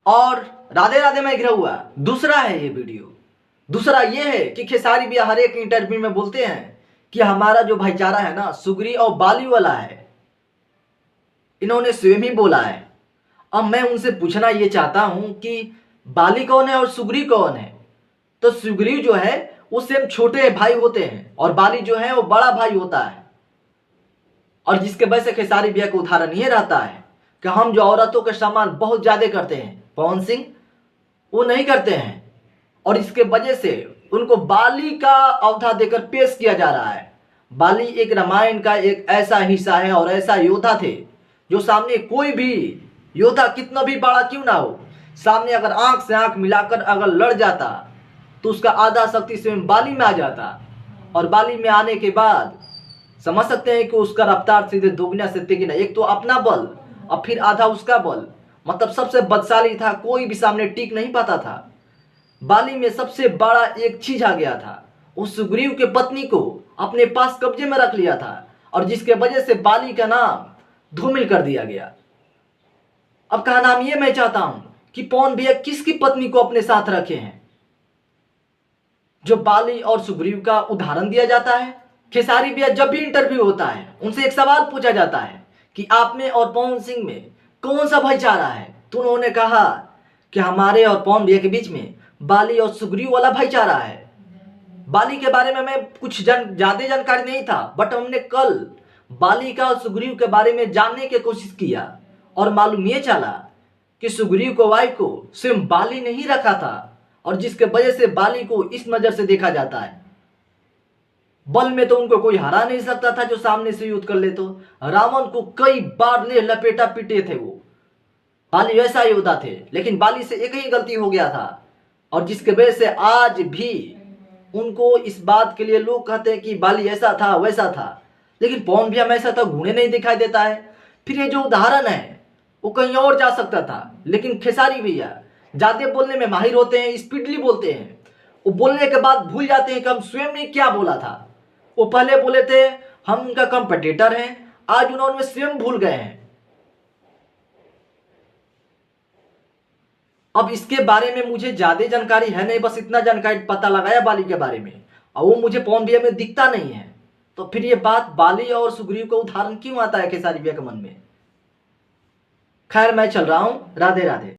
और राधे राधे में घिरा हुआ दूसरा है ये वीडियो। दूसरा ये है कि खेसारी भैया हर एक इंटरव्यू में बोलते हैं कि हमारा जो भाईचारा है ना सुगरी और बाली वाला है। इन्होंने स्वयं ही बोला है। अब मैं उनसे पूछना ये चाहता हूं कि बाली कौन है और सुगरी कौन है। तो सुग्रीव जो है उससे छोटे भाई होते हैं और बाली जो है वो बड़ा भाई होता है। और जिसके वजह से खेसारी भैया का उदाहरण ये रहता है कि हम जो औरतों के सम्मान बहुत ज्यादा करते हैं, पवन सिंह वो नहीं करते हैं। और इसके वजह से उनको बाली का अवतार देकर पेश किया जा रहा है। बाली एक रामायण का एक ऐसा हिस्सा है और ऐसा योद्धा थे जो सामने कोई भी योद्धा कितना भी बड़ा क्यों ना हो, सामने अगर आंख से आंख मिलाकर अगर लड़ जाता तो उसका आधा शक्ति स्वयं बाली में आ जाता। और बाली में आने के बाद समझ सकते हैं कि उसका रफ्तार सीधे दोगुना से तिगुना, एक तो अपना बल और फिर आधा उसका बल, मतलब सबसे बदशाली था, कोई भी सामने टिक नहीं पाता था। बाली में सबसे बड़ा एक चीज आ गया था, उस सुग्रीव के पत्नी को अपने पास कब्जे में रख लिया था और जिसके वजह से बाली का नाम धूमिल कर दिया गया। अब कहा नाम ये मैं चाहता हूं कि पवन भैया किसकी पत्नी को अपने साथ रखे हैं। जो बाली और सुग्रीव का उदाहरण दिया जाता है, खेसारी भैया जब भी इंटरव्यू होता है उनसे एक सवाल पूछा जाता है कि आप में और पवन सिंह में कौन सा भाईचारा है, तो उन्होंने कहा कि हमारे और पवन भैया के बीच में बाली और सुग्रीव वाला भाईचारा है। बाली के बारे में मैं कुछ ज्यादा जानकारी नहीं था, बट हमने कल बाली का और सुग्रीव के बारे में जानने की कोशिश किया और मालूम ये चला कि सुग्रीव को वाइफ को स्वयं बाली नहीं रखा था और जिसके वजह से बाली को इस नजर से देखा जाता है। बल में तो उनको कोई हरा नहीं सकता था जो सामने से युद्ध कर ले, तो रावण को कई बार ने लपेटा पीटे थे वो। बाली वैसा योद्धा थे, लेकिन बाली से एक ही गलती हो गया था और जिसके वजह से आज भी उनको इस बात के लिए लोग कहते हैं कि बाली ऐसा था वैसा था, लेकिन पवन भैया में ऐसा था घूणे नहीं दिखाई देता है। फिर ये जो उदाहरण है वो कहीं और जा सकता था, लेकिन खेसारी भैया ज्यादा बोलने में माहिर होते हैं, स्पीडली बोलते हैं। वो बोलने के बाद भूल जाते हैं कि हम स्वयं ने क्या बोला था। वो पहले बोले थे हम उनका कंपटीटर हैं, आज उन्होंने स्वयं भूल गए हैं। अब इसके बारे में मुझे ज्यादा जानकारी है नहीं, बस इतना जानकारी पता लगाया बाली के बारे में और वो मुझे पवन भैया में दिखता नहीं है। तो फिर ये बात बाली और सुग्रीव का उदाहरण क्यों आता है खेसारी भैया के मन में। खैर मैं चल रहा हूं, राधे राधे।